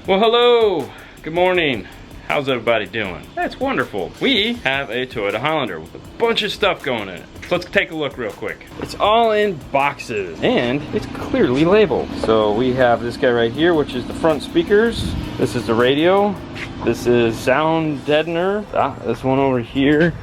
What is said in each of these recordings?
Well, hello, good morning. How's everybody doing? That's wonderful. We have a Toyota Highlander with a bunch of stuff going in it. So let's take a look real quick. It's all in boxes and it's clearly labeled. So we have this guy right here, which is the front speakers. This is the radio. This is sound deadener. This one over here.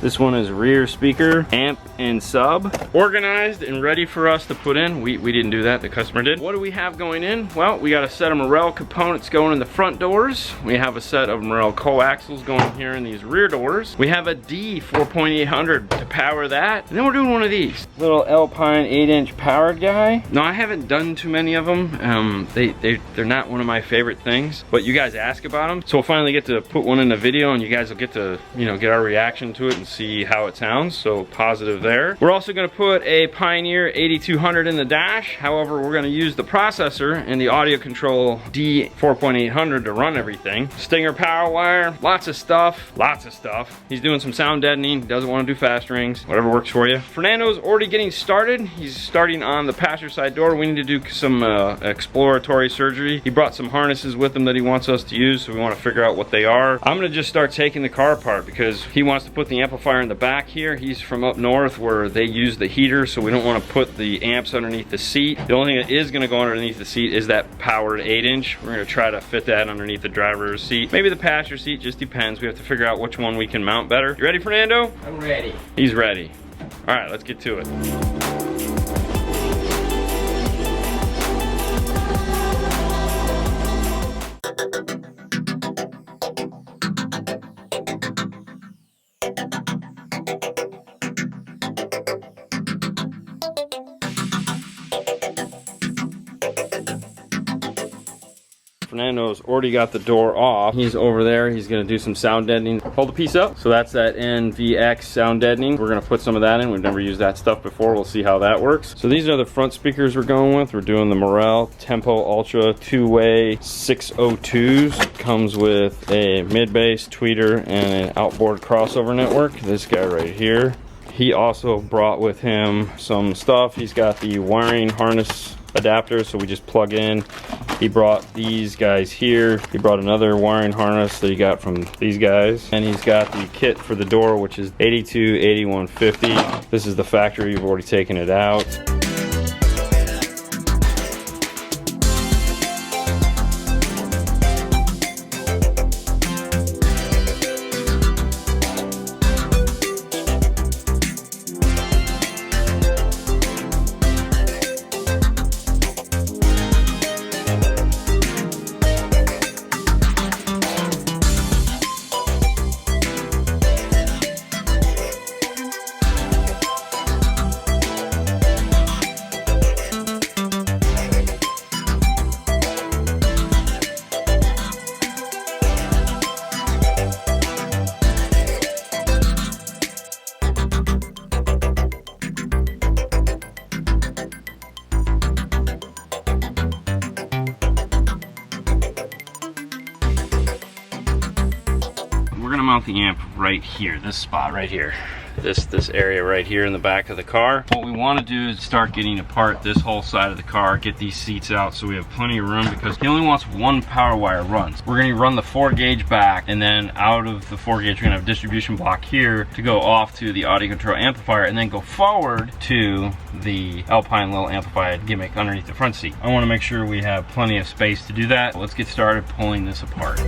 This one is rear speaker, amp and sub. Organized and ready for us to put in. We didn't do that, the customer did. What do we have going in? Well, we got a set of Morel components going in the front doors. We have a set of Morel coaxials going here in these rear doors. We have a D 4.800 to power that. And then we're doing one of these. Little Alpine 8-inch powered guy. No, I haven't done too many of them. They're not one of my favorite things, but you guys ask about them. So we'll finally get to put one in the video and you guys will get to, get our reaction to it and see how it sounds. So positive there. We're also going to put a Pioneer 8200 in the dash. However, we're going to use the processor and the audio control D 4.800 to run everything. Stinger power wire, lots of stuff. He's doing some sound deadening, doesn't want to do fast rings, whatever works for you. Fernando's already getting started. He's starting on the passenger side door. We need to do some exploratory surgery. He brought some harnesses with him that he wants us to use, so we want to figure out what they are. I'm going to just start taking the car apart because he wants to put the amplifier in the back here. He's from up north where they use the heater, so we don't want to put the amps underneath the seat. The only thing that is going to go underneath the seat is that powered 8-inch. We're going to try to fit that underneath the driver's seat. Maybe the passenger seat, just depends. We have to figure out which one we can mount better. You ready, Fernando? I'm ready. He's ready. All right, let's get to it. Fernando's already got the door off. He's over there. He's going to do some sound deadening. Hold the piece up. So that's that NVX sound deadening. We're going to put some of that in. We've never used that stuff before. We'll see how that works. So these are the front speakers we're going with. We're doing the Morel Tempo Ultra two-way 602s. Comes with a mid-bass tweeter and an outboard crossover network. This guy right here. He also brought with him some stuff. He's got the wiring harness adapter, so we just plug in. He brought these guys here. He brought another wiring harness that he got from these guys. And he's got the kit for the door, which is 828150. This is the factory. You've already taken it out. We're gonna mount the amp right here, this spot right here. This area right here in the back of the car. What we want to do is start getting apart this whole side of the car, get these seats out so we have plenty of room because he only wants one power wire run. We're going to run the 4-gauge back, and then out of the 4-gauge we're going to have a distribution block here to go off to the audio control amplifier and then go forward to the Alpine little amplified gimmick underneath the front seat. I want to make sure we have plenty of space to do that. Let's get started pulling this apart.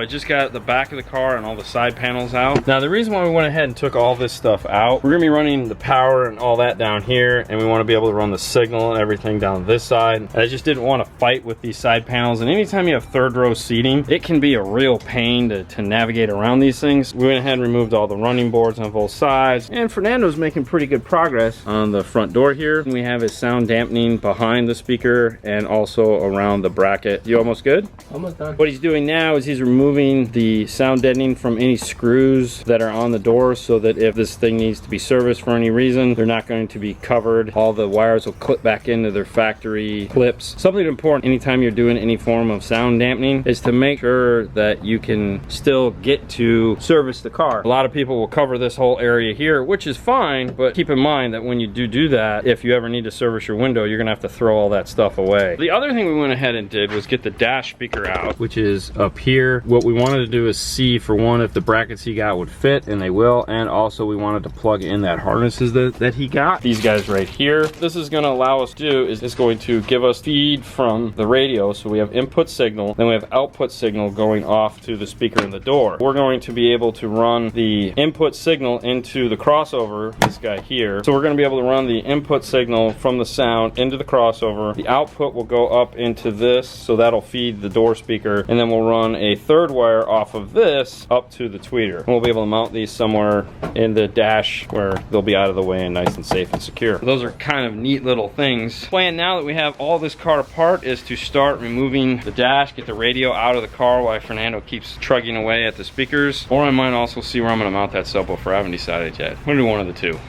I just got the back of the car and all the side panels out. Now the reason why we went ahead and took all this stuff out, we're gonna be running the power and all that down here, and we want to be able to run the signal and everything down this side. And I just didn't want to fight with these side panels, and anytime you have third row seating, it can be a real pain to navigate around these things. We went ahead and removed all the running boards on both sides, and Fernando's making pretty good progress on the front door here. We have his sound dampening behind the speaker and also around the bracket. You almost good? Almost done. What he's doing now is he's removing the sound deadening from any screws that are on the door, so that if this thing needs to be serviced for any reason, they're not going to be covered. All the wires will clip back into their factory clips. Something important anytime you're doing any form of sound dampening is to make sure that you can still get to service the car. A lot of people will cover this whole area here, which is fine, but keep in mind that when you do that, if you ever need to service your window, you're gonna have to throw all that stuff away. The other thing we went ahead and did was get the dash speaker out, which is up here. What we wanted to do is see, for one, if the brackets he got would fit, and they will, and also we wanted to plug in that harnesses that he got. These guys right here. This is gonna allow us to do is it's going to give us feed from the radio, so we have input signal, then we have output signal going off to the speaker in the door. We're going to be able to run the input signal into the crossover, this guy here. So we're going to be able to run the input signal from the sound into the crossover. The output will go up into this, so that'll feed the door speaker, and then we'll run a third wire off of this up to the tweeter. And we'll be able to mount these somewhere in the dash where they'll be out of the way and nice and safe and secure. Those are kind of neat little things. The plan now that we have all this car apart is to start removing the dash, get the radio out of the car while Fernando keeps trugging away at the speakers. Or I might also see where I'm going to mount that subwoofer. I haven't decided yet. I'm going to do one of the two.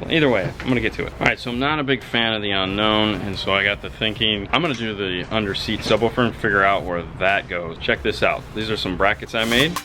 Well, either way, I'm gonna get to it. All right, so I'm not a big fan of the unknown, and so I got to thinking, I'm gonna do the under seat subwoofer and figure out where that goes. Check this out. These are some brackets I made.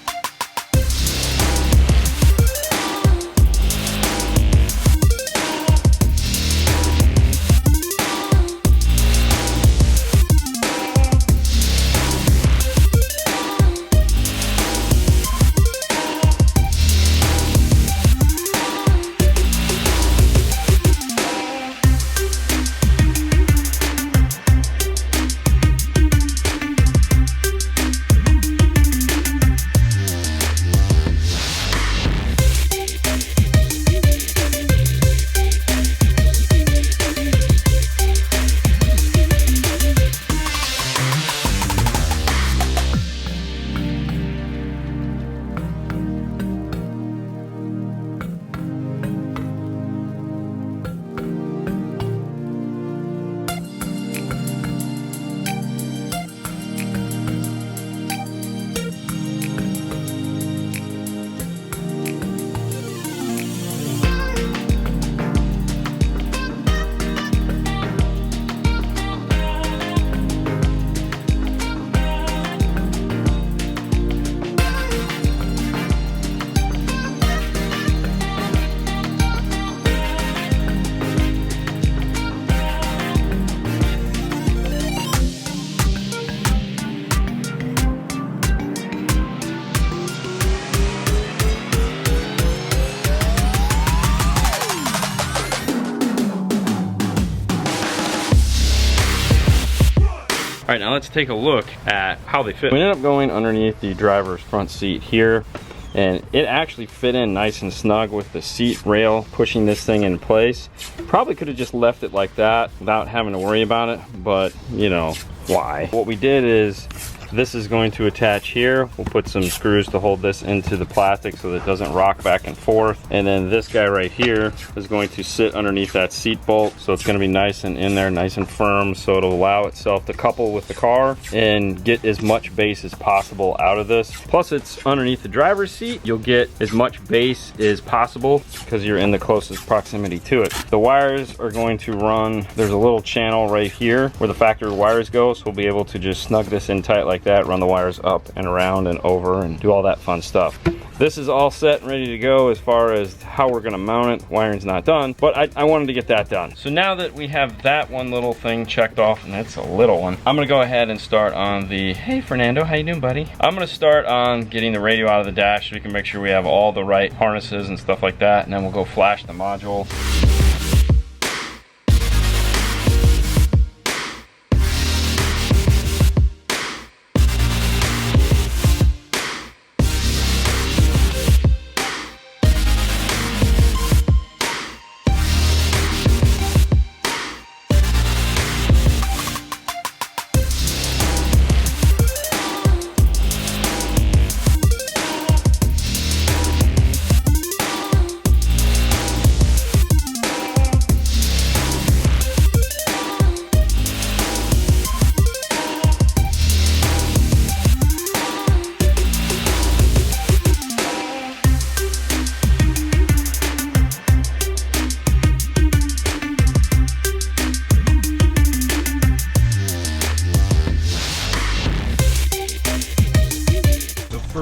All right, now let's take a look at how they fit. We ended up going underneath the driver's front seat here, and it actually fit in nice and snug with the seat rail pushing this thing in place. Probably could have just left it like that without having to worry about it, but you know, why? What we did is, this is going to attach here. We'll put some screws to hold this into the plastic so that it doesn't rock back and forth. And then this guy right here is going to sit underneath that seat bolt. So it's going to be nice and in there, nice and firm. So it'll allow itself to couple with the car and get as much base as possible out of this. Plus it's underneath the driver's seat. You'll get as much base as possible because you're in the closest proximity to it. The wires are going to run, there's a little channel right here where the factory wires go. So we'll be able to just snug this in tight like that, run the wires up and around and over and do all that fun stuff. This is all set and ready to go as far as how we're gonna mount it. Wiring's not done, but I wanted to get that done. So now that we have that one little thing checked off, and that's a little one, I'm gonna go ahead and start on the, hey Fernando, how you doing, buddy? I'm gonna start on getting the radio out of the dash so we can make sure we have all the right harnesses and stuff like that, and then we'll go flash the module.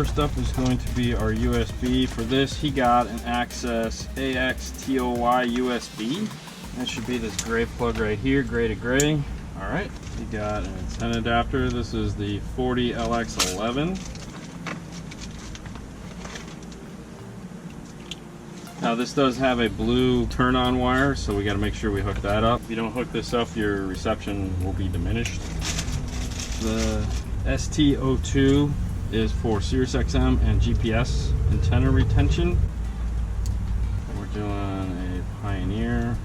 First up is going to be our USB. For this, he got an Access AXTOY USB. That should be this gray plug right here, gray to gray. All right, we got an antenna adapter. This is the 40LX11. Now this does have a blue turn-on wire, so we got to make sure we hook that up. If you don't hook this up, your reception will be diminished. The ST02 is for SiriusXM and GPS antenna retention. We're doing a Pioneer.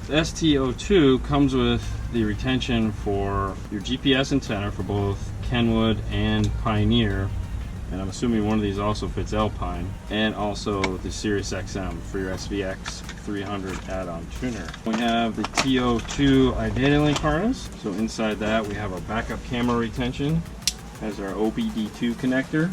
The ST02 comes with the retention for your GPS antenna for both Kenwood and Pioneer, and I'm assuming one of these also fits Alpine, and also the SiriusXM for your SVX 300 add-on tuner. We have the TO2 iData link harness, so inside that we have our backup camera retention, has our OBD2 connector,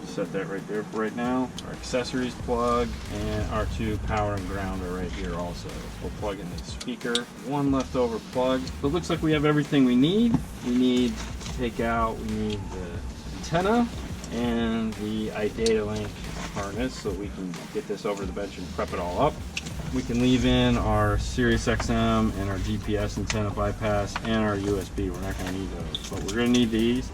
set that right there for right now, our accessories plug, and our two power and ground are right here also. We'll plug in the speaker, one leftover plug. So it looks like we have everything we need. We need to take out, we need the antenna and the iData link harness so we can get this over the bench and prep it all up. We can leave in our SiriusXM and our GPS antenna bypass and our USB. We're not going to need those, but we're going to need these.